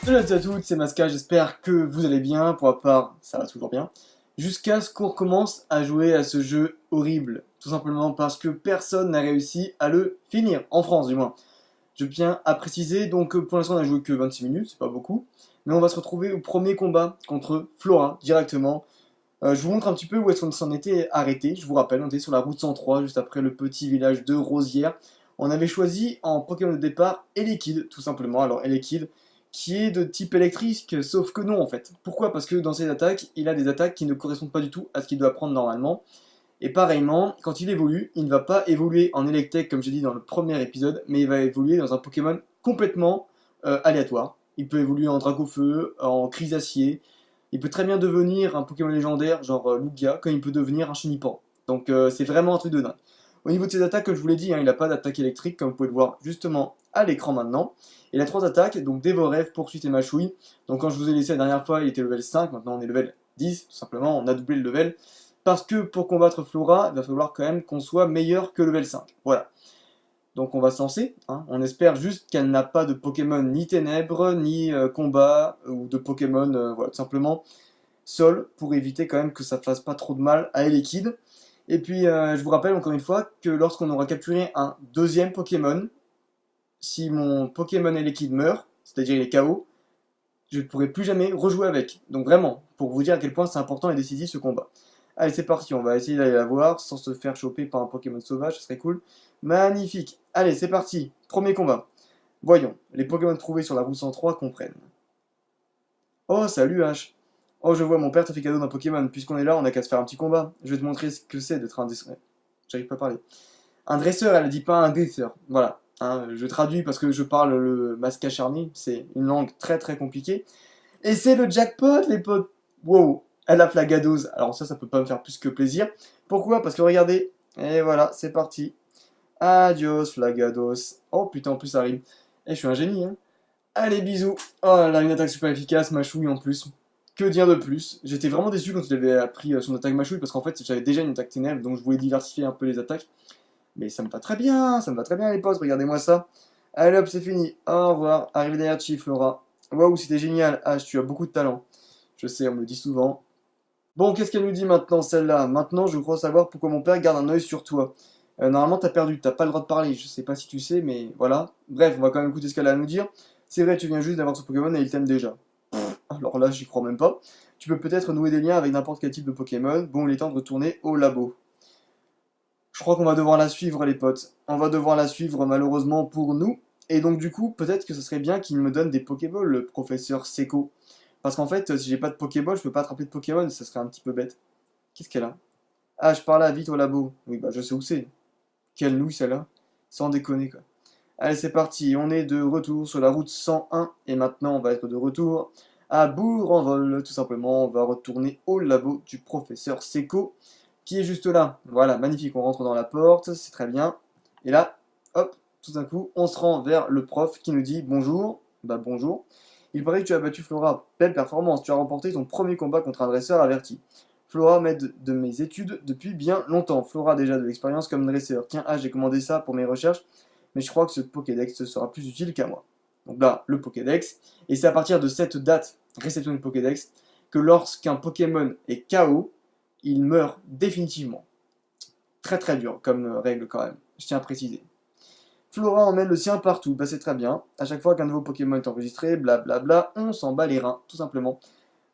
Salut à tous et à toutes, c'est Masca, j'espère que vous allez bien, pour ma part, ça va toujours bien. Jusqu'à ce qu'on recommence à jouer à ce jeu horrible, tout simplement parce que personne n'a réussi à le finir, en France du moins. Je tiens à préciser, donc pour l'instant on a joué que 26 minutes, c'est pas beaucoup, mais on va se retrouver au premier combat contre Flora, directement. Je vous montre un petit peu où est-ce qu'on s'en était arrêté, je vous rappelle, on était sur la route 103, juste après le petit village de Rosière. On avait choisi en Pokémon de départ Elekid, tout simplement, alors Elekid, qui est de type électrique, sauf que non en fait. Pourquoi? Parce que dans ses attaques, il a des attaques qui ne correspondent pas du tout à ce qu'il doit prendre normalement. Et pareillement, quand il évolue, il ne va pas évoluer en Electek comme j'ai dit dans le premier épisode, mais il va évoluer dans un Pokémon complètement aléatoire. Il peut évoluer en Dracofeu, en Crisacier, il peut très bien devenir un Pokémon légendaire, genre Lugia, comme il peut devenir un Chenipan. Donc c'est vraiment un truc de dingue. Au niveau de ses attaques, comme je vous l'ai dit, hein, il n'a pas d'attaque électrique, comme vous pouvez le voir justement à l'écran maintenant. Il a 3 attaques, donc Dévorève, Poursuite et Mâchouille. Donc quand je vous ai laissé la dernière fois, il était level 5, maintenant on est level 10, tout simplement, on a doublé le level. Parce que pour combattre Flora, il va falloir quand même qu'on soit meilleur que level 5. Voilà. Donc on va se lancer, hein. On espère juste qu'elle n'a pas de Pokémon ni Ténèbres, ni Combat, ou de Pokémon, voilà, tout simplement Sol, pour éviter quand même que ça fasse pas trop de mal à Elekid. Et puis je vous rappelle encore une fois que lorsqu'on aura capturé un deuxième Pokémon, si mon Pokémon Elekid meurt, c'est-à-dire il est KO, je ne pourrai plus jamais rejouer avec. Donc vraiment, pour vous dire à quel point c'est important et décisif ce combat. Allez, c'est parti, on va essayer d'aller la voir sans se faire choper par un Pokémon sauvage, ce serait cool. Magnifique. Allez, c'est parti, premier combat. Voyons, les Pokémon trouvés sur la route 103 comprennent. Oh, salut H. Oh, je vois, mon père t'a fait cadeau d'un Pokémon. Puisqu'on est là, on a qu'à se faire un petit combat. Je vais te montrer ce que c'est d'être un dresseur. J'arrive pas à parler. Un dresseur, elle dit pas un dresseur. Voilà. Hein, je traduis parce que je parle le masque acharné. C'est une langue très très compliquée. Et c'est le jackpot, les potes. Wow. Elle a Flagados. Alors ça peut pas me faire plus que plaisir. Pourquoi? Parce que regardez. Et voilà, c'est parti. Adios, Flagados. Oh putain, en plus ça rime. Et je suis un génie, hein. Allez, bisous. Oh là là, une attaque super efficace, Machouille en plus. Que dire de plus? J'étais vraiment déçu quand il avait appris son attaque Machouille parce qu'en fait j'avais déjà une attaque ténèbres donc je voulais diversifier un peu les attaques. Mais ça me va très bien, ça me va très bien les potes, regardez-moi ça. Allez hop, c'est fini. Au revoir. Arrivederci, Flora. Waouh, c'était génial. H, tu as beaucoup de talent. Je sais, on me le dit souvent. Bon, qu'est-ce qu'elle nous dit maintenant, celle-là? Maintenant, je crois savoir pourquoi mon père garde un œil sur toi. Normalement, t'as perdu, t'as pas le droit de parler. Je sais pas si tu sais, mais voilà. Bref, on va quand même écouter ce qu'elle a à nous dire. C'est vrai, tu viens juste d'avoir ce Pokémon et il t'aime déjà. Alors là, j'y crois même pas. Tu peux peut-être nouer des liens avec n'importe quel type de Pokémon. Bon, il est temps de retourner au labo. Je crois qu'on va devoir la suivre, les potes. On va devoir la suivre, malheureusement, pour nous. Et donc, du coup, peut-être que ce serait bien qu'il me donne des Pokéballs, le professeur Seco. Parce qu'en fait, si j'ai pas de Pokéball, je peux pas attraper de Pokémon, ça serait un petit peu bête. Qu'est-ce qu'elle a? Ah, je parle là, vite au labo. Oui, bah, je sais où c'est. Quelle nouille, celle-là. Sans déconner, quoi. Allez, c'est parti. On est de retour sur la route 101. Et maintenant, on va être de retour à Bourg-en-Vol. Tout simplement, on va retourner au labo du professeur Seco, qui est juste là. Voilà, magnifique. On rentre dans la porte, c'est très bien. Et là, hop, tout d'un coup, on se rend vers le prof qui nous dit bonjour. Bah, bonjour. Il paraît que tu as battu Flora. Belle performance. Tu as remporté ton premier combat contre un dresseur averti. Flora m'aide de mes études depuis bien longtemps. Flora a déjà de l'expérience comme dresseur. Tiens, ah, j'ai commandé ça pour mes recherches, mais je crois que ce Pokédex sera plus utile qu'à moi. Donc là, le Pokédex. Et c'est à partir de cette date, réception du Pokédex, que lorsqu'un Pokémon est KO, il meurt définitivement. Très très dur comme règle quand même, je tiens à préciser. Flora emmène le sien partout, bah c'est très bien. À chaque fois qu'un nouveau Pokémon est enregistré, blablabla, on s'en bat les reins, tout simplement.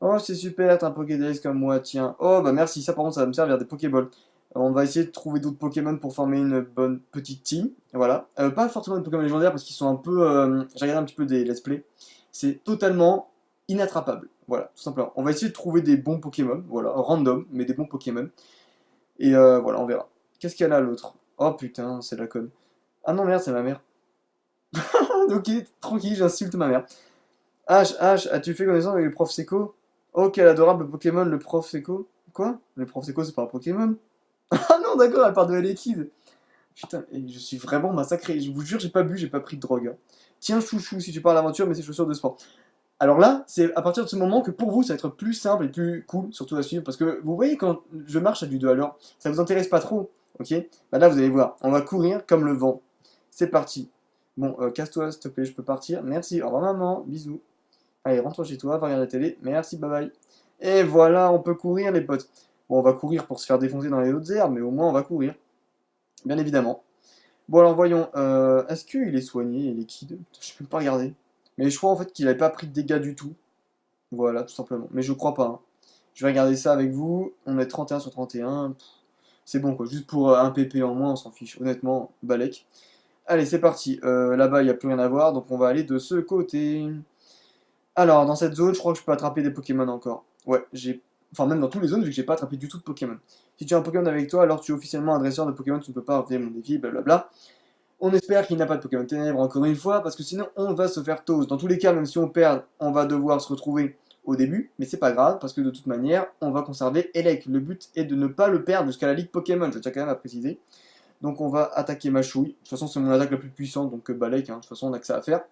Oh, c'est super, t'as un Pokédex comme moi, tiens. Oh, bah merci, ça par contre, ça va me servir des Pokéballs. On va essayer de trouver d'autres Pokémon pour former une bonne petite team. Voilà. Pas forcément des Pokémon légendaires parce qu'ils sont un peu. J'ai regardé un petit peu des let's play. C'est totalement inattrapable. Voilà, tout simplement. On va essayer de trouver des bons Pokémon. Voilà, random, mais des bons Pokémon. Et voilà, on verra. Qu'est-ce qu'elle a l'autre? Oh putain, c'est la conne. Ah non, merde, c'est ma mère. Ok, tranquille, j'insulte ma mère. H, as-tu fait connaissance avec le prof Seco? Oh, quel adorable Pokémon, le prof Seco. Quoi? Le prof Seco, c'est pas un Pokémon? Ah non, d'accord, elle parle de Elekid. Putain, et je suis vraiment massacré. Je vous jure, j'ai pas bu, j'ai pas pris de drogue, hein. Tiens, chouchou, si tu pars à l'aventure, mets tes chaussures de sport. Alors là, c'est à partir de ce moment que pour vous, ça va être plus simple et plus cool, surtout à suivre. Parce que vous voyez, quand je marche à du 2 à l'heure, ça vous intéresse pas trop, ok? Bah là, vous allez voir, on va courir comme le vent. c'est parti. Bon, casse-toi, s'il te plaît, je peux partir. Merci, au revoir maman, bisous. Allez, rentre chez toi, va regarder la télé. Merci, bye bye. Et voilà, on peut courir, les potes. Bon, on va courir pour se faire défoncer dans les autres herbes, mais au moins on va courir. Bien évidemment. Bon, alors voyons. Est-ce qu'il est soigné, il est kid? Je peux pas regarder. Mais je crois en fait qu'il avait pas pris de dégâts du tout. Voilà, tout simplement. Mais je crois pas, hein. Je vais regarder ça avec vous. On est 31 sur 31. C'est bon, quoi. Juste pour un PP en moins, on s'en fiche. Honnêtement, Balek. Allez, c'est parti. Là-bas, il n'y a plus rien à voir, donc on va aller de ce côté. Alors, dans cette zone, je crois que je peux attraper des Pokémon encore. Ouais, j'ai... Enfin, même dans toutes les zones, vu que j'ai pas attrapé du tout de Pokémon. Si tu as un Pokémon avec toi, alors tu es officiellement un dresseur de Pokémon, tu ne peux pas refuser mon défi, blablabla. On espère qu'il n'a pas de Pokémon Ténèbres encore une fois, parce que sinon on va se faire toast. Dans tous les cas, même si on perd, on va devoir se retrouver au début, mais c'est pas grave, parce que de toute manière, on va conserver Elec. Le but est de ne pas le perdre jusqu'à la Ligue Pokémon, je tiens quand même à préciser. Donc on va attaquer Machouille. De toute façon, c'est mon attaque la plus puissante, donc Balek, hein. De toute façon, on a que ça à faire.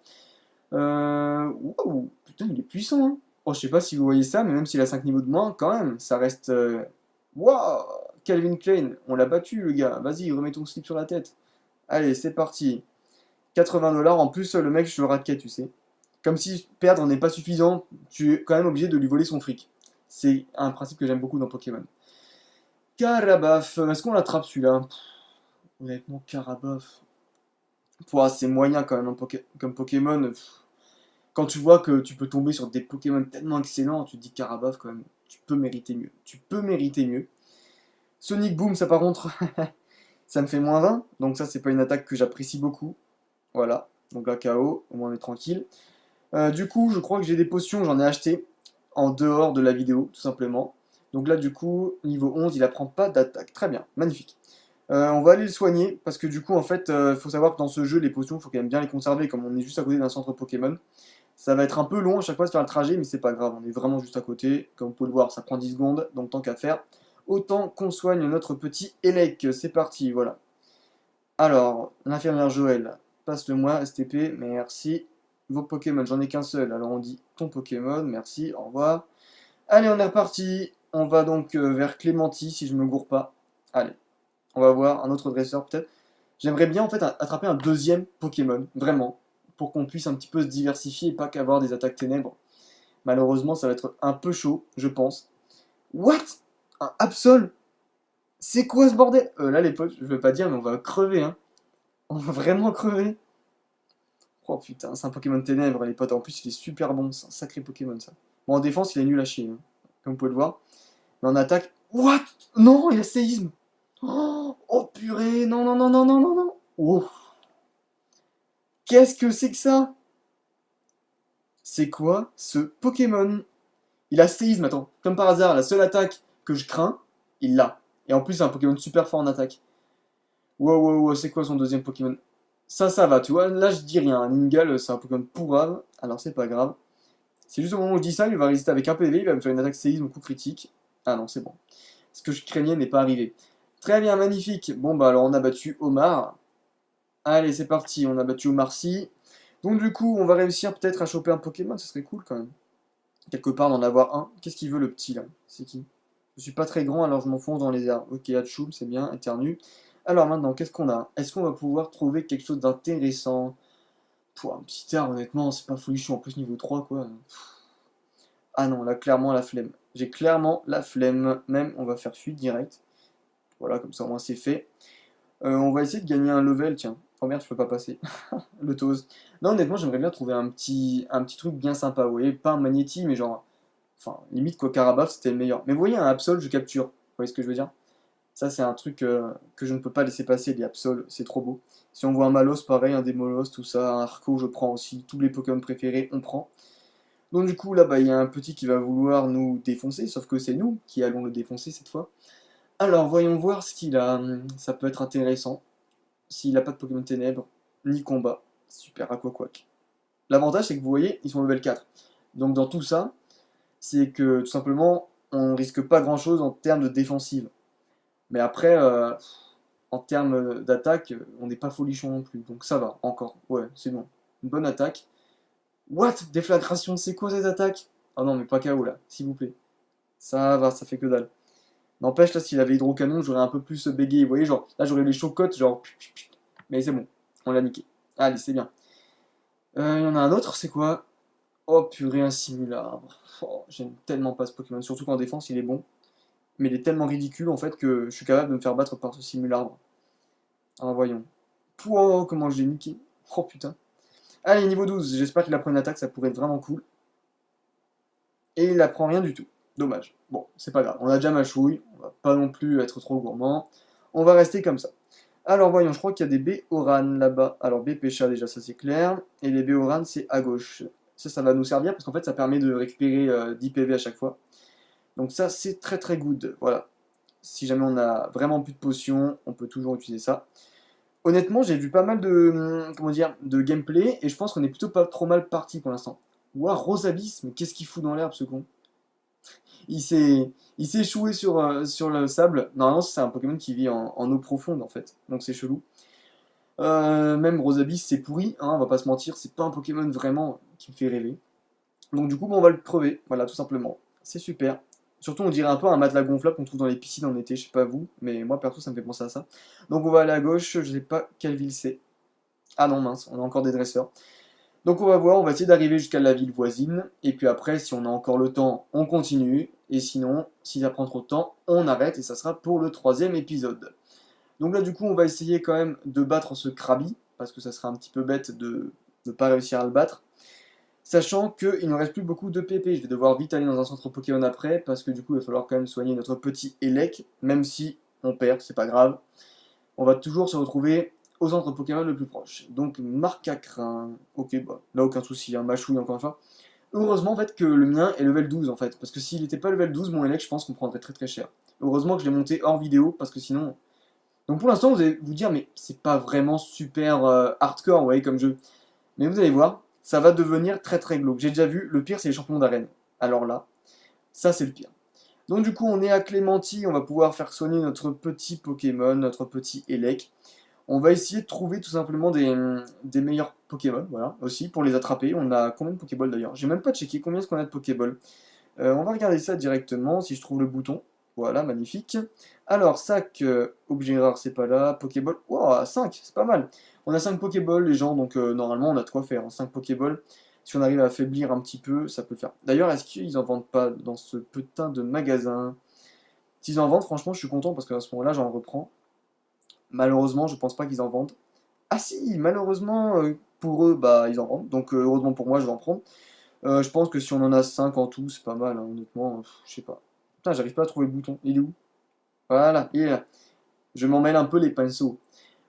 Waouh, putain, il est puissant, hein. Oh, je sais pas si vous voyez ça, mais même s'il a 5 niveaux de moins, quand même, ça reste... Waouh, Calvin Klein, on l'a battu, le gars. Vas-y, remets ton slip sur la tête. Allez, c'est parti. 80 $. En plus, le mec, je le raquette, tu sais. Comme si perdre n'est pas suffisant, tu es quand même obligé de lui voler son fric. C'est un principe que j'aime beaucoup dans Pokémon. Carabaf, est-ce qu'on l'attrape celui-là? Honnêtement, Carabaf. Pouah, c'est moyen quand même comme Pokémon. Quand tu vois que tu peux tomber sur des Pokémon tellement excellents, tu te dis Carabaf quand même. Tu peux mériter mieux. Tu peux mériter mieux. Sonic Boom, ça par contre, ça me fait -20. Donc ça, c'est pas une attaque que j'apprécie beaucoup. Voilà. Donc là, KO, au moins on est tranquille. Du coup, je crois que j'ai des potions, j'en ai acheté en dehors de la vidéo, tout simplement. Donc là, du coup, niveau 11, il apprend pas d'attaque. Très bien, magnifique. On va aller le soigner, parce que du coup, en fait, faut savoir que dans ce jeu, les potions, il faut quand même bien les conserver, comme on est juste à côté d'un centre Pokémon. Ça va être un peu long à chaque fois de faire le trajet, mais c'est pas grave, on est vraiment juste à côté. Comme vous pouvez le voir, ça prend 10 secondes, donc tant qu'à faire, autant qu'on soigne notre petit Elec. C'est parti, voilà. Alors, l'infirmière Joël, passe-le-moi, STP, merci. Vos Pokémon, j'en ai qu'un seul, alors on dit ton Pokémon, merci, au revoir. Allez, on est reparti. On va donc vers Clémenty, si je me gourre pas. Allez, on va voir un autre dresseur peut-être. J'aimerais bien en fait attraper un deuxième Pokémon, vraiment, pour qu'on puisse un petit peu se diversifier et pas qu'avoir des attaques ténèbres. Malheureusement, ça va être un peu chaud, je pense. What? Un Absol? C'est quoi ce bordel? Là, les potes, je vais pas dire, mais on va crever, hein. On va vraiment crever. Oh putain, c'est un Pokémon ténèbres, les potes. En plus, il est super bon, c'est un sacré Pokémon, ça. Bon, en défense, il est nul à chier, hein, comme vous pouvez le voir. Mais en attaque... What? Non, il a séisme. Oh purée, non, non, non, non, non, non, non. Oh. Qu'est-ce que c'est que ça? C'est quoi ce Pokémon? Il a séisme, attends. Comme par hasard, la seule attaque que je crains, il l'a. Et en plus, c'est un Pokémon super fort en attaque. Wow, wow, wow, c'est quoi son deuxième Pokémon? Ça va, tu vois. Là, je dis rien. Ningal, c'est un Pokémon pourrave. Alors, c'est pas grave. C'est juste au moment où je dis ça, il va résister avec un PV, il va me faire une attaque séisme ou coup critique. Ah non, c'est bon. Ce que je craignais n'est pas arrivé. Très bien, magnifique. Bon, bah alors on a battu Omar. Allez, c'est parti, on a battu Omar-si. Donc du coup, on va réussir peut-être à choper un Pokémon, ça serait cool quand même. Quelque part d'en avoir un. Qu'est-ce qu'il veut le petit là? C'est qui? Je suis pas très grand, alors je m'enfonce dans les airs. Ok, Hachoum, c'est bien, éternue. Alors maintenant, qu'est-ce qu'on a? Est-ce qu'on va pouvoir trouver quelque chose d'intéressant? Pour un petit air, honnêtement, c'est pas folichon. En plus, niveau 3, quoi. Ah non, là, clairement, la flemme. J'ai clairement la flemme. Même, on va faire fuite direct. Voilà, comme ça, au moins, c'est fait. On va essayer de gagner un level, tiens. Oh merde, je peux pas passer. Le Toz. Non, honnêtement, j'aimerais bien trouver un petit truc bien sympa, vous voyez. Pas un Magnéti, mais genre... Enfin, limite, quoi, Carabaf, c'était le meilleur. Mais vous voyez, un Absol, je capture. Vous voyez ce que je veux dire? Ça, c'est un truc que je ne peux pas laisser passer, les Absol. C'est trop beau. Si on voit un Malos, pareil, un Démolos, tout ça, un Arco, je prends aussi. Tous les Pokémon préférés, on prend. Donc du coup, là, bah, il y a un petit qui va vouloir nous défoncer, sauf que c'est nous qui allons le défoncer cette fois. Alors, voyons voir ce qu'il a. Ça peut être intéressant. S'il n'a pas de Pokémon Ténèbres, ni combat. Super Aquaquack. L'avantage, c'est que vous voyez, ils sont level 4. Donc dans tout ça, c'est que tout simplement, on risque pas grand-chose en termes de défensive. Mais après, en termes d'attaque, on n'est pas folichon non plus. Donc ça va, encore. Ouais, c'est bon. Une bonne attaque. What? Déflagration, c'est quoi cette attaque? Ah non, mais pas KO là, s'il vous plaît. Ça va, ça fait que dalle. N'empêche, là, s'il avait hydrocanon, j'aurais un peu plus bégayé. Vous voyez, genre, là, j'aurais les chocottes, genre. Mais c'est bon. On l'a niqué. Allez, c'est bien. Il y en a un autre, c'est quoi? Oh purée, un simulacre. Oh, j'aime tellement pas ce Pokémon, surtout qu'en défense il est bon. Mais il est tellement ridicule en fait que je suis capable de me faire battre par ce simulacre. Alors voyons. Pouah, comment je l'ai niqué. Oh putain. Allez, niveau 12, j'espère qu'il apprend une attaque, ça pourrait être vraiment cool. Et il apprend rien du tout. Dommage. Bon, c'est pas grave, on a déjà ma chouille, on va pas non plus être trop gourmand. On va rester comme ça. Alors voyons, je crois qu'il y a des Béoran là-bas. Alors Bépécha déjà, ça c'est clair. Et les Béoran c'est à gauche. Ça va nous servir parce qu'en fait ça permet de récupérer 10 PV à chaque fois. Donc ça c'est très très good. Voilà. Si jamais on a vraiment plus de potions, on peut toujours utiliser ça. Honnêtement, j'ai vu pas mal de, comment dire, de gameplay et je pense qu'on est plutôt pas trop mal parti pour l'instant. Ouah, Rosabis, mais qu'est-ce qu'il fout dans l'herbe ce con? Il s'est, il s'est échoué sur le sable. Normalement, c'est un Pokémon qui vit en eau profonde en fait, donc c'est chelou. Même Rosabis, c'est pourri, hein, on va pas se mentir, c'est pas un Pokémon vraiment qui me fait rêver. Donc du coup, bon, on va le crever, voilà, tout simplement. C'est super. Surtout, on dirait un peu un matelas gonflable qu'on trouve dans les piscines en été, je sais pas vous, mais moi perso, ça me fait penser à ça. Donc on va aller à gauche, je sais pas quelle ville c'est. Ah non, mince, on a encore des dresseurs. Donc on va voir, on va essayer d'arriver jusqu'à la ville voisine, et puis après, si on a encore le temps, on continue, et sinon, si ça prend trop de temps, on arrête, et ça sera pour le troisième épisode. Donc là, du coup, on va essayer quand même de battre ce Krabi, parce que ça serait un petit peu bête de ne pas réussir à le battre. Sachant qu'il ne reste plus beaucoup de PP, je vais devoir vite aller dans un centre Pokémon après, parce que du coup, il va falloir quand même soigner notre petit Elec, même si on perd, c'est pas grave. On va toujours se retrouver au centre Pokémon le plus proche. Donc, Marcacrin, ok, bah, là, aucun souci, hein, Machouille encore une fois. Heureusement, en fait, que le mien est level 12, en fait, parce que s'il n'était pas level 12, mon Elec, je pense qu'on prendrait très très cher. Heureusement que je l'ai monté hors vidéo, parce que sinon... Donc pour l'instant, vous allez vous dire, mais c'est pas vraiment super hardcore, vous voyez, comme jeu. Mais vous allez voir, ça va devenir très très glauque. J'ai déjà vu, le pire c'est les champions d'arène. Alors là, ça c'est le pire. Donc du coup on est à Clémenty, on va pouvoir faire soigner notre petit Pokémon, notre petit Elec. On va essayer de trouver tout simplement des meilleurs Pokémon, voilà, aussi, pour les attraper. On a combien de Pokéballs d'ailleurs? J'ai même pas checké combien est-ce qu'on a de Pokéballs. On va regarder ça directement, si je trouve le bouton. Voilà, magnifique. Alors, sac, objet rare, c'est pas là. Pokéball, wow, 5, c'est pas mal. On a 5 Pokéballs, les gens, donc normalement, on a de quoi faire. 5 Pokéballs, si on arrive à affaiblir un petit peu, ça peut le faire. D'ailleurs, est-ce qu'ils en vendent pas dans ce putain de magasin? S'ils en vendent, franchement, je suis content parce qu'à ce moment-là, j'en reprends. Malheureusement, je pense pas qu'ils en vendent. Ah si, malheureusement, pour eux, bah, ils en vendent. Donc, heureusement pour moi, je vais en prendre. Je pense que si on en a 5 en tout, c'est pas mal, hein, honnêtement. Je sais pas. Putain, j'arrive pas à trouver le bouton. Il est où? Voilà, il est là. Je m'en mêle un peu les pinceaux.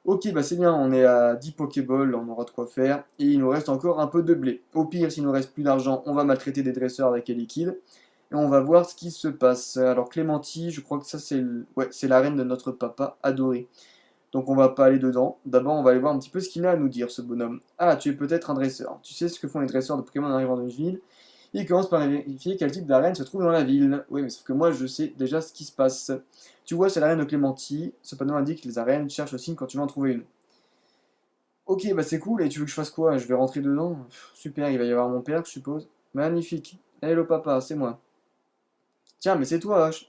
Ok, bah c'est bien, on est à 10 Pokéballs, on aura de quoi faire. Et il nous reste encore un peu de blé. Au pire, s'il nous reste plus d'argent, on va maltraiter des dresseurs avec les liquides. Et on va voir ce qui se passe. Alors Clémenty, je crois que ça c'est ouais, c'est la reine de notre papa adoré. Donc on va pas aller dedans. D'abord, on va aller voir un petit peu ce qu'il a à nous dire, ce bonhomme. Ah, tu es peut-être un dresseur. Tu sais ce que font les dresseurs de Pokémon en arrivant dans une ville. Il commence par vérifier quel type d'arène se trouve dans la ville. Oui, mais sauf que moi, je sais déjà ce qui se passe. Tu vois, c'est l'arène de Clémenty. Ce panneau indique que les arènes cherchent le signe quand tu vas en trouver une. Ok, bah c'est cool. Et tu veux que je fasse quoi? Je vais rentrer dedans? Super, il va y avoir mon père, je suppose. Magnifique. Hello papa, c'est moi. Tiens, mais c'est toi, H.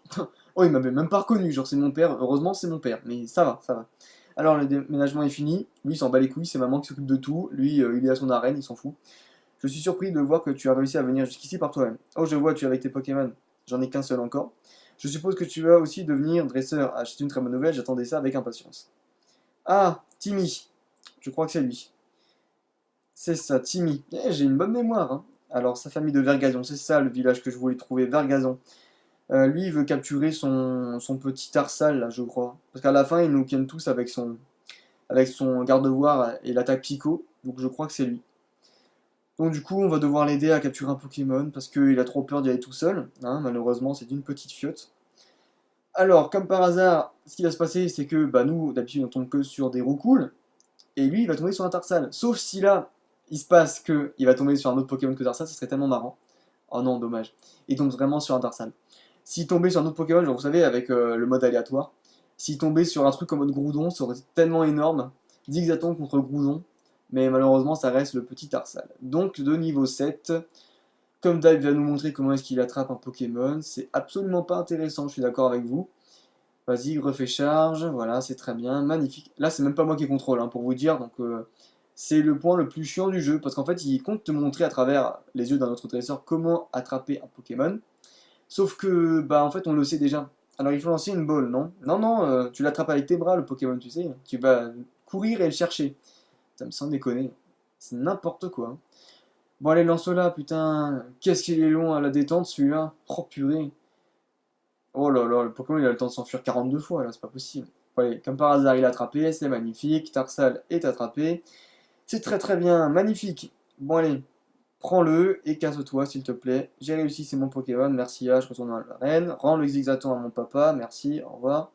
Oh, il m'avait même pas reconnu. Genre, c'est mon père. Heureusement, c'est mon père. Mais ça va, ça va. Alors, le déménagement est fini. Lui, il s'en bat les couilles. C'est maman qui s'occupe de tout. Lui, il est à son arène, il s'en fout. Je suis surpris de voir que tu as réussi à venir jusqu'ici par toi-même. Oh, je vois, tu es avec tes Pokémon. J'en ai qu'un seul encore. Je suppose que tu vas aussi devenir dresseur. Ah, c'est une très bonne nouvelle, j'attendais ça avec impatience. Ah, Timmy. Je crois que c'est lui. C'est ça, Timmy. Eh, j'ai une bonne mémoire, hein. Alors, sa famille de Vergazon, c'est ça le village que je voulais trouver, Vergazon. Lui, il veut capturer son petit Tarsal, là, je crois. Parce qu'à la fin, il nous ken tous avec son garde-voir et l'attaque Pico. Donc, je crois que c'est lui. Donc du coup, on va devoir l'aider à capturer un Pokémon parce qu'il a trop peur d'y aller tout seul. Hein, malheureusement, c'est une petite fiotte. Alors, comme par hasard, ce qui va se passer, c'est que bah, nous, d'habitude, on tombe que sur des roucouls. Et lui, il va tomber sur un Tarsal. Sauf si là, il se passe qu'il va tomber sur un autre Pokémon que Tarsal, ça serait tellement marrant. Oh non, dommage. Il tombe vraiment sur un Tarsal. S'il tombait sur un autre Pokémon, genre vous savez, avec le mode aléatoire, s'il tombait sur un truc en mode Groudon, ça aurait été tellement énorme. Zigzaton contre Groudon. Mais malheureusement, ça reste le petit Tarsal. Donc, de niveau 7, comme Dave va nous montrer comment est-ce qu'il attrape un Pokémon, c'est absolument pas intéressant, je suis d'accord avec vous. Vas-y, refais charge, voilà, c'est très bien, magnifique. Là, c'est même pas moi qui contrôle, hein, pour vous dire, donc c'est le point le plus chiant du jeu, parce qu'en fait, il compte te montrer à travers les yeux d'un autre dresseur comment attraper un Pokémon, sauf que, bah, en fait, on le sait déjà. Alors, il faut lancer une balle, non? Non, non, tu l'attrapes avec tes bras, le Pokémon, tu sais, tu vas courir et le chercher. Ça me semble déconner, c'est n'importe quoi, hein. Bon, allez, lance-la, putain, qu'est-ce qu'il est long à la détente, celui-là. Oh, purée. Oh là là, le Pokémon il a le temps de s'enfuir 42 fois là, c'est pas possible. Bon, allez, comme par hasard, il a attrapé, c'est magnifique. Tarsal est attrapé. C'est très très bien, magnifique. Bon, allez, prends-le et casse-toi s'il te plaît. J'ai réussi, c'est mon Pokémon, merci, je retourne dans l'arène. Rends le Zigzaton à mon papa, merci, au revoir.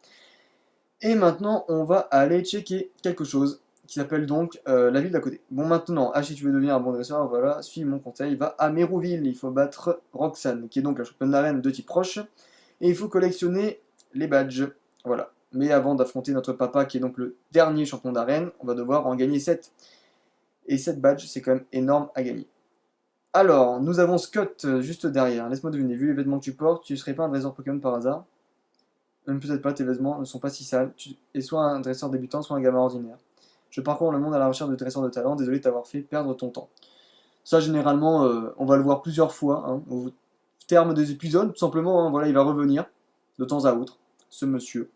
Et maintenant, on va aller checker quelque chose qui s'appelle donc la ville d'à côté. Bon, maintenant, si tu veux devenir un bon dresseur, voilà, suis mon conseil, va à Mérouville. Il faut battre Roxane, qui est donc la championne d'arène de type roche. Et il faut collectionner les badges. Voilà. Mais avant d'affronter notre papa, qui est donc le dernier champion d'arène, on va devoir en gagner 7. Et 7 badges, c'est quand même énorme à gagner. Alors, nous avons Scott juste derrière. Laisse-moi deviner, vu les vêtements que tu portes, tu ne serais pas un dresseur Pokémon par hasard? Même peut-être pas, tes vêtements ne sont pas si sales. Tu es soit un dresseur débutant, soit un gamin ordinaire. Je parcours le monde à la recherche de dresseurs de talent, désolé de t'avoir fait perdre ton temps. Ça, généralement, on va le voir plusieurs fois, hein, au terme des épisodes, tout simplement, hein, voilà, il va revenir de temps à autre, ce monsieur.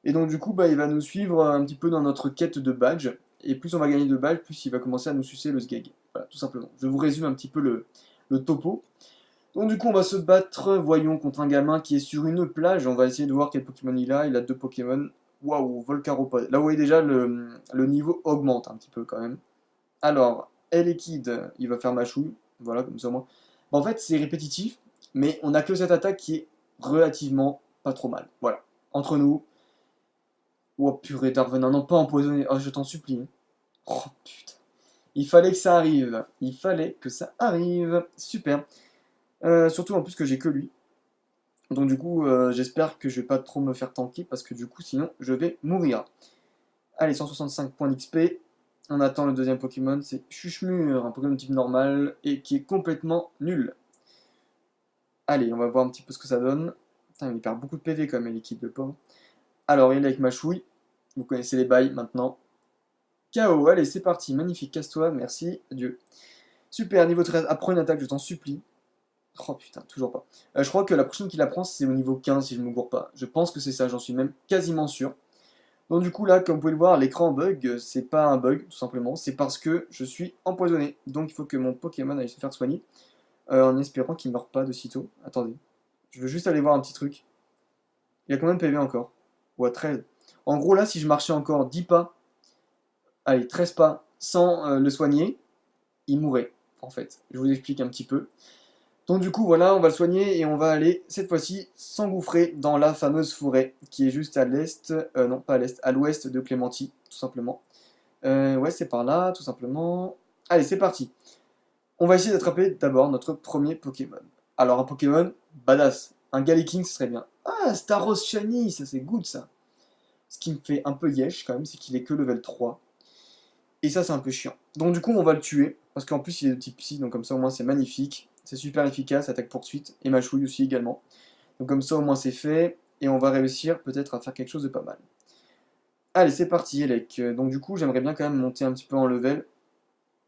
Et donc du coup, bah, il va nous suivre un petit peu dans notre quête de badge, et plus on va gagner de badge, plus il va commencer à nous sucer le sgeg. Voilà, tout simplement. Je vous résume un petit peu le topo. Donc du coup, on va se battre, voyons, contre un gamin qui est sur une plage. On va essayer de voir quel Pokémon il a. Il a 2 Pokémon. Waouh, Volcaropod. Là, vous voyez déjà, le niveau augmente un petit peu quand même. Alors, Elekid, il va faire Machouille. Voilà, comme ça, moi. Bon, en fait, c'est répétitif, mais on a que cette attaque qui est relativement pas trop mal. Voilà. Entre nous. Oh purée, Darvenin, non, pas empoisonné. Oh, je t'en supplie. Oh putain. Il fallait que ça arrive. Il fallait que ça arrive. Super. Surtout en plus que j'ai que lui. Donc du coup, j'espère que je vais pas trop me faire tanker parce que du coup, sinon, je vais mourir. Allez, 165 points d'XP. On attend le deuxième Pokémon, c'est Chuchmur, un Pokémon de type normal et qui est complètement nul. Allez, on va voir un petit peu ce que ça donne. Putain, il perd beaucoup de PV quand même, l'équipe, le pauvre. Alors, il est avec Machouille. Vous connaissez les bails maintenant. KO, allez, c'est parti. Magnifique, casse-toi, merci, adieu. Super, niveau 13. Apprends une attaque, je t'en supplie. Oh putain, toujours pas. Je crois que la prochaine qu'il apprend, c'est au niveau 15, si je ne me gourre pas. Je pense que c'est ça, j'en suis même quasiment sûr. Donc du coup là, comme vous pouvez le voir, l'écran bug, c'est pas un bug tout simplement, c'est parce que je suis empoisonné. Donc il faut que mon Pokémon aille se faire soigner, en espérant qu'il ne meure pas de sitôt. Attendez, je veux juste aller voir un petit truc. Il y a combien de PV encore? Ouais, 13. En gros là, si je marchais encore 10 pas, allez, 13 pas, sans le soigner, il mourrait, en fait. Je vous explique un petit peu. Donc du coup voilà, on va le soigner et on va aller cette fois-ci s'engouffrer dans la fameuse forêt qui est juste à l'est, non pas à l'est, à l'ouest de Clémenty, tout simplement. Ouais, c'est par là, tout simplement. Allez, c'est parti. On va essayer d'attraper d'abord notre premier Pokémon. Alors un Pokémon badass, un Galaking ce serait bien. Ah, Staros Shiny, ça c'est good ça. Ce qui me fait un peu yesh quand même, c'est qu'il est que level 3. Et ça c'est un peu chiant. Donc du coup on va le tuer, parce qu'en plus il est de type psy, donc comme ça au moins c'est magnifique. C'est super efficace, attaque poursuite, et mâchouille aussi également. Donc comme ça au moins c'est fait, et on va réussir peut-être à faire quelque chose de pas mal. Allez c'est parti Elec, donc du coup j'aimerais bien quand même monter un petit peu en level,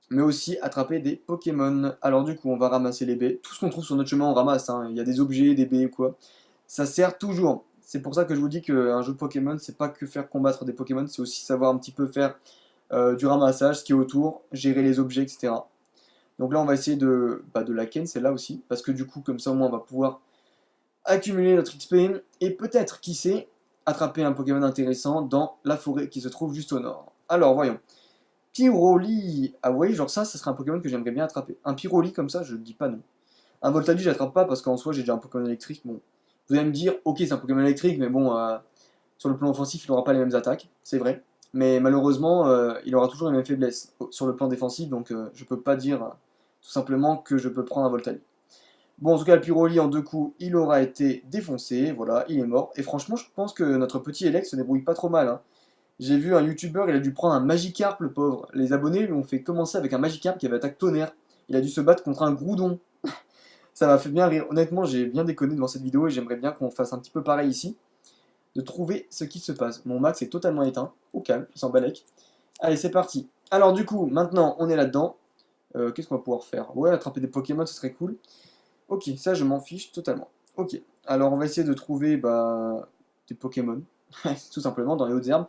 mais aussi attraper des Pokémon. Alors du coup on va ramasser les baies, tout ce qu'on trouve sur notre chemin on ramasse, hein. Il y a des objets, des baies ou quoi. Ça sert toujours, c'est pour ça que je vous dis qu'un jeu de Pokémon c'est pas que faire combattre des Pokémon, c'est aussi savoir un petit peu faire du ramassage, ce qui est autour, gérer les objets, etc. Donc là, on va essayer de la ken, celle-là aussi, parce que du coup, comme ça, au moins, on va pouvoir accumuler notre XP, et peut-être, qui sait, attraper un Pokémon intéressant dans la forêt qui se trouve juste au nord. Alors, voyons. Pyroli. Ah oui, genre ça serait un Pokémon que j'aimerais bien attraper. Un Pyroli comme ça, je ne dis pas non. Un Voltagi, j'attrape pas, parce qu'en soi, j'ai déjà un Pokémon électrique. Bon, vous allez me dire, ok, c'est un Pokémon électrique, mais bon, sur le plan offensif, il n'aura pas les mêmes attaques, c'est vrai. Mais malheureusement, il aura toujours les mêmes faiblesses sur le plan défensif, donc je peux pas dire tout simplement que je peux prendre un Voltali. Bon, en tout cas, le Pyroli en 2 coups, il aura été défoncé, voilà, il est mort. Et franchement, je pense que notre petit Elec se débrouille pas trop mal, hein. J'ai vu un YouTuber, il a dû prendre un Magikarp, le pauvre. Les abonnés lui ont fait commencer avec un Magikarp qui avait attaque tonnerre. Il a dû se battre contre un Groudon. Ça m'a fait bien rire. Honnêtement, j'ai bien déconné devant cette vidéo et j'aimerais bien qu'on fasse un petit peu pareil ici. de trouver ce qui se passe. Mon max est totalement éteint, au calme, il s'en balèque. Allez, c'est parti. Alors du coup, maintenant, on est là-dedans. Qu'est-ce qu'on va pouvoir faire? Ouais, attraper des Pokémon, ce serait cool. Ok, ça, je m'en fiche totalement. Ok, alors on va essayer de trouver des Pokémon, tout simplement, dans les hautes herbes.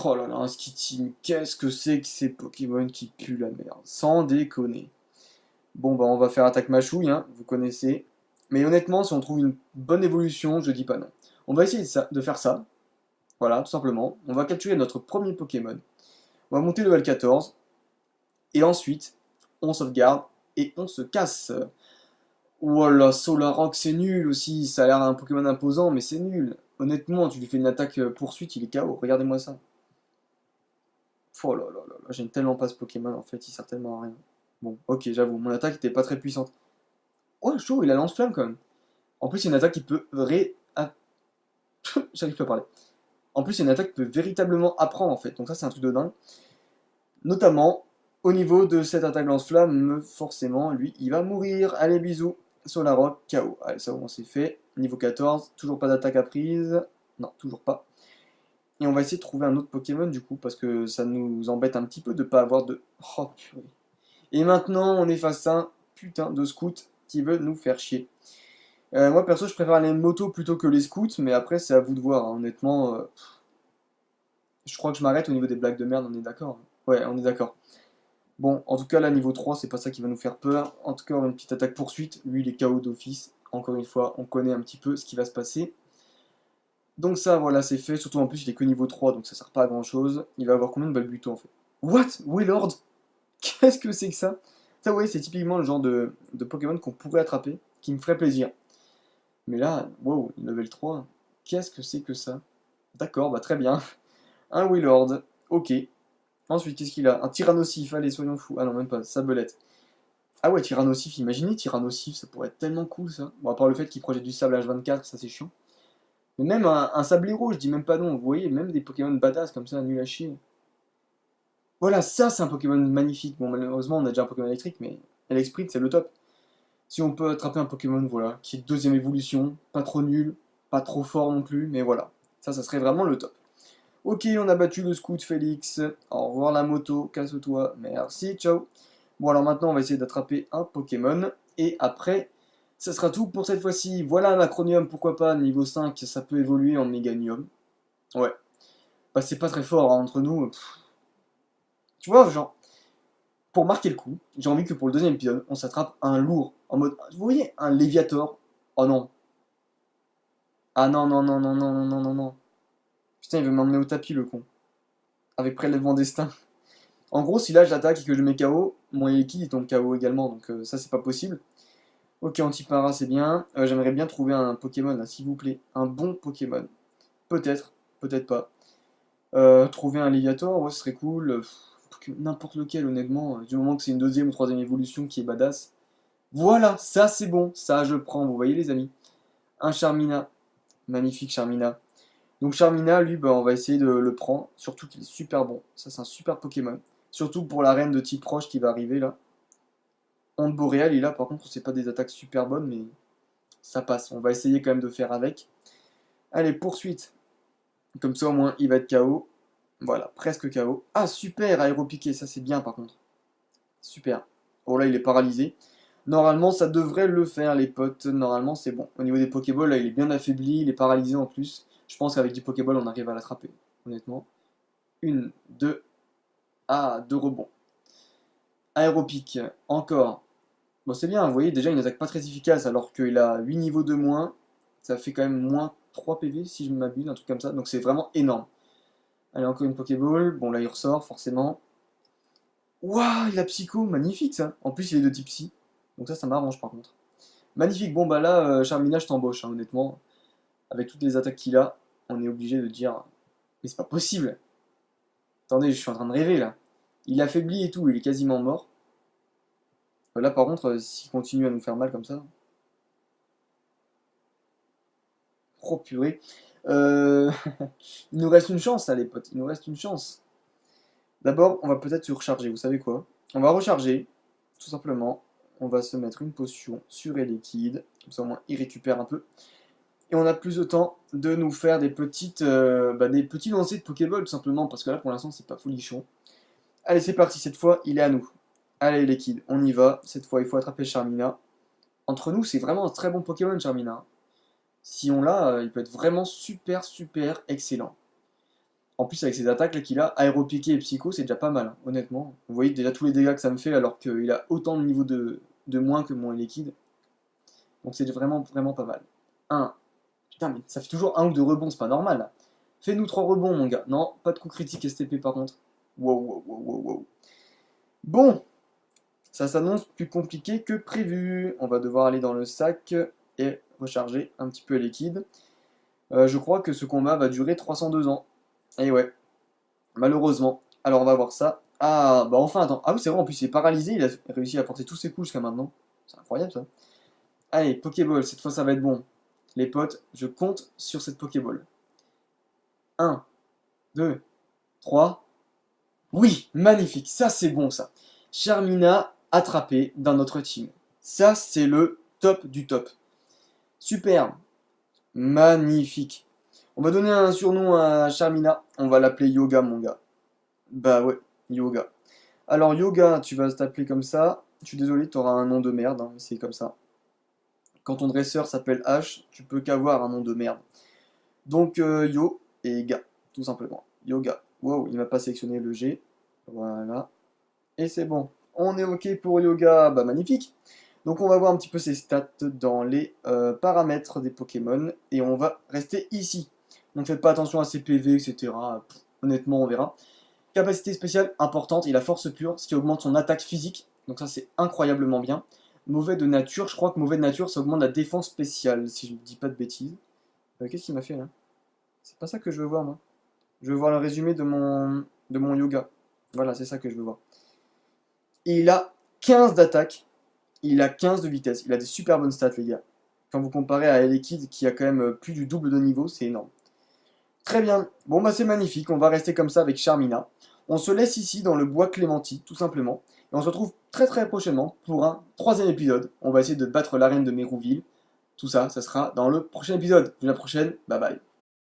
Oh là là, un Skitty, mais qu'est-ce que c'est que ces Pokémon qui puent la merde? Sans déconner. Bon, bah, on va faire attaque mâchouille, hein, vous connaissez. Mais honnêtement, si on trouve une bonne évolution, je dis pas non. On va essayer de faire ça. Voilà, tout simplement. On va capturer notre premier Pokémon. On va monter level 14. Et ensuite, on sauvegarde et on se casse. Voilà, Solrock, c'est nul aussi. Ça a l'air un Pokémon imposant, mais c'est nul. Honnêtement, tu lui fais une attaque poursuite, il est KO. Regardez-moi ça. Oh là là là là, j'aime tellement pas ce Pokémon, en fait, il sert tellement à rien. Bon, ok, j'avoue, mon attaque était pas très puissante. Oh, chaud, il a lance-flamme quand même. En plus, c'est une attaque qui peut j'arrive plus à parler. En plus, c'est une attaque qui peut véritablement apprendre, en fait. Donc ça, c'est un truc de dingue. Notamment, au niveau de cette attaque lance-flamme, forcément, lui, il va mourir. Allez, bisous. Solrock, KO. Allez, ça, on s'est fait. Niveau 14, toujours pas d'attaque à prise. Non, toujours pas. Et on va essayer de trouver un autre Pokémon, du coup, parce que ça nous embête un petit peu de pas avoir de... Oh, purée. Et maintenant, on est face à un putain de scout qui veut nous faire chier. Moi, perso, je préfère les motos plutôt que les scouts, mais après, c'est à vous de voir, hein. Honnêtement, je crois que je m'arrête au niveau des blagues de merde, on est d'accord? Ouais, on est d'accord. Bon, en tout cas, là, niveau 3, c'est pas ça qui va nous faire peur. En tout cas, on a une petite attaque poursuite. Lui, il est KO d'office. Encore une fois, on connaît un petit peu ce qui va se passer. Donc ça, voilà, c'est fait. Surtout, en plus, il est que niveau 3, donc ça sert pas à grand-chose. Il va avoir combien de balles en fait? What? Wailord? Qu'est-ce que c'est que ça? Ça, ouais, c'est typiquement le genre de Pokémon qu'on pourrait attraper, qui me ferait plaisir. Mais là, wow, level 3, qu'est-ce que c'est que ça? D'accord, bah très bien. Un Wailord, ok. Ensuite, qu'est-ce qu'il a? Un Tyrannosif, allez, soyons fous. Ah non, même pas, Sabelette. Ah ouais, Tyrannosif, imaginez Tyrannosif, ça pourrait être tellement cool ça. Bon, à part le fait qu'il projette du sable H24, ça c'est chiant. Mais même un Sablero, je dis même pas non, vous voyez, même des Pokémon badass comme ça, nul à chier. Voilà, ça c'est un Pokémon magnifique. Bon, malheureusement, on a déjà un Pokémon électrique, mais Elexprint, c'est le top. Si on peut attraper un Pokémon, voilà, qui est deuxième évolution, pas trop nul, pas trop fort non plus, mais voilà. Ça serait vraiment le top. Ok, on a battu le scout Félix. Au revoir la moto, casse-toi. Merci, ciao. Bon, alors maintenant, on va essayer d'attraper un Pokémon. Et après, ça sera tout pour cette fois-ci. Voilà un Acronium, pourquoi pas, niveau 5, ça peut évoluer en Méganium. Ouais. Bah, c'est pas très fort, hein, entre nous. Tu vois, genre, pour marquer le coup, j'ai envie que pour le deuxième épisode, on s'attrape un lourd. En mode, vous voyez, un Léviator. Oh non. Ah non, non, non, non, non, non, non, non, non. Putain, il veut m'emmener au tapis, le con. Avec prélèvement destin. En gros, si là je l'attaque et que je mets KO, mon Yeki il tombe KO également, donc ça c'est pas possible. Ok, Antipara c'est bien. J'aimerais bien trouver un Pokémon, là, s'il vous plaît. Un bon Pokémon. Peut-être, peut-être pas. Trouver un Léviator, ouais, ce serait cool. N'importe lequel, honnêtement. Du moment que c'est une deuxième ou troisième évolution qui est badass. Voilà, ça c'est bon. Ça je prends, vous voyez les amis. Un Charmina. Magnifique Charmina. Donc Charmina, lui, bah, on va essayer de le prendre. Surtout qu'il est super bon. Ça c'est un super Pokémon. Surtout pour la reine de type roche qui va arriver là. Onde boréale, il a par contre, c'est pas des attaques super bonnes, mais ça passe. On va essayer quand même de faire avec. Allez, poursuite. Comme ça, au moins, il va être KO. Voilà, presque KO. Ah, super, aéropiqué, ça c'est bien par contre. Super. Oh là, il est paralysé. Normalement, ça devrait le faire, les potes. Normalement, c'est bon. Au niveau des Pokéballs, là, il est bien affaibli, il est paralysé en plus. Je pense qu'avec du Pokéball, on arrive à l'attraper, honnêtement. Une, deux. Ah, deux rebonds. Aéropique, encore. Bon, c'est bien, vous voyez, déjà, il n'attaque pas très efficace alors qu'il a 8 niveaux de moins. Ça fait quand même moins 3 PV si je ne m'abuse, un truc comme ça. Donc c'est vraiment énorme. Allez, encore une Pokéball. Bon, là, il ressort, forcément. Waouh, il a Psycho, magnifique ça. En plus, il est de type Psy. Donc ça m'arrange par contre. Magnifique. Bon, bah là, Charmina, je t'embauche, hein, honnêtement. Avec toutes les attaques qu'il a, on est obligé de dire. Mais c'est pas possible. Attendez, je suis en train de rêver là. Il affaiblit et tout, il est quasiment mort. Là, par contre, s'il continue à nous faire mal comme ça. Oh purée. Euh, Il nous reste une chance, là, les potes. Il nous reste une chance. D'abord, on va peut-être se recharger. Vous savez quoi? On va recharger, tout simplement. On va se mettre une potion sur les liquides. Comme ça, au moins, il récupère un peu. Et on a plus de temps de nous faire des petits lancers de Pokéball, tout simplement, parce que là, pour l'instant, c'est pas folichon. Allez, c'est parti, cette fois, il est à nous. Allez, les kids, on y va. Cette fois, il faut attraper Charmina. Entre nous, c'est vraiment un très bon Pokémon, Charmina. Si on l'a, il peut être vraiment super, super excellent. En plus, avec ses attaques là qu'il a, Aéropiqué et Psycho, c'est déjà pas mal, hein, honnêtement. Vous voyez déjà tous les dégâts que ça me fait, alors qu'il a autant de niveau de moins que mon Elekid. Donc c'est vraiment, vraiment pas mal. Un. Putain, mais ça fait toujours un ou deux rebonds, c'est pas normal, là. Fais-nous 3 rebonds, mon gars. Non, pas de coup critique STP, par contre. Wow, wow, wow, wow, wow. Bon, ça s'annonce plus compliqué que prévu. On va devoir aller dans le sac et recharger un petit peu Elekid. Je crois que ce combat va durer 302 ans. Et ouais, malheureusement. Alors on va voir ça. Ah, bah enfin, attends. Ah oui, c'est vrai, en plus il est paralysé, il a réussi à porter tous ses coups jusqu'à maintenant. C'est incroyable ça. Allez, Pokéball, cette fois ça va être bon. Les potes, je compte sur cette Pokéball. 1, 2, 3. Oui, magnifique, ça c'est bon ça. Charmina attrapé dans notre team. Ça c'est le top du top. Super, magnifique. On va donner un surnom à Charmina. On va l'appeler Yoga, mon gars. Bah ouais, Yoga. Alors Yoga, tu vas t'appeler comme ça. Je suis désolé, tu auras un nom de merde, hein, mais c'est comme ça. Quand ton dresseur s'appelle H, tu peux qu'avoir un nom de merde. Donc Yo et Ga, tout simplement. Yoga. Wow, il m'a pas sélectionné le G. Voilà. Et c'est bon. On est OK pour Yoga. Bah magnifique. Donc on va voir un petit peu ses stats dans les paramètres des Pokémon. Et on va rester ici. Donc faites pas attention à ses PV, etc. Honnêtement, on verra. Capacité spéciale importante, il a force pure, ce qui augmente son attaque physique. Donc ça c'est incroyablement bien. Mauvais de nature, je crois que mauvais de nature ça augmente la défense spéciale, si je ne dis pas de bêtises. Qu'est-ce qu'il m'a fait là? C'est pas ça que je veux voir moi. Je veux voir le résumé de mon yoga. Voilà, c'est ça que je veux voir. Et il a 15 d'attaque, il a 15 de vitesse, il a des super bonnes stats les gars. Quand vous comparez à Elekid qui a quand même plus du double de niveau, c'est énorme. Très bien, bon bah c'est magnifique, on va rester comme ça avec Charmina. On se laisse ici dans le bois Clémenti, tout simplement. Et on se retrouve très très prochainement pour un 3e épisode. On va essayer de battre l'arène de Mérouville. Tout ça, ça sera dans le prochain épisode. À la prochaine, bye bye.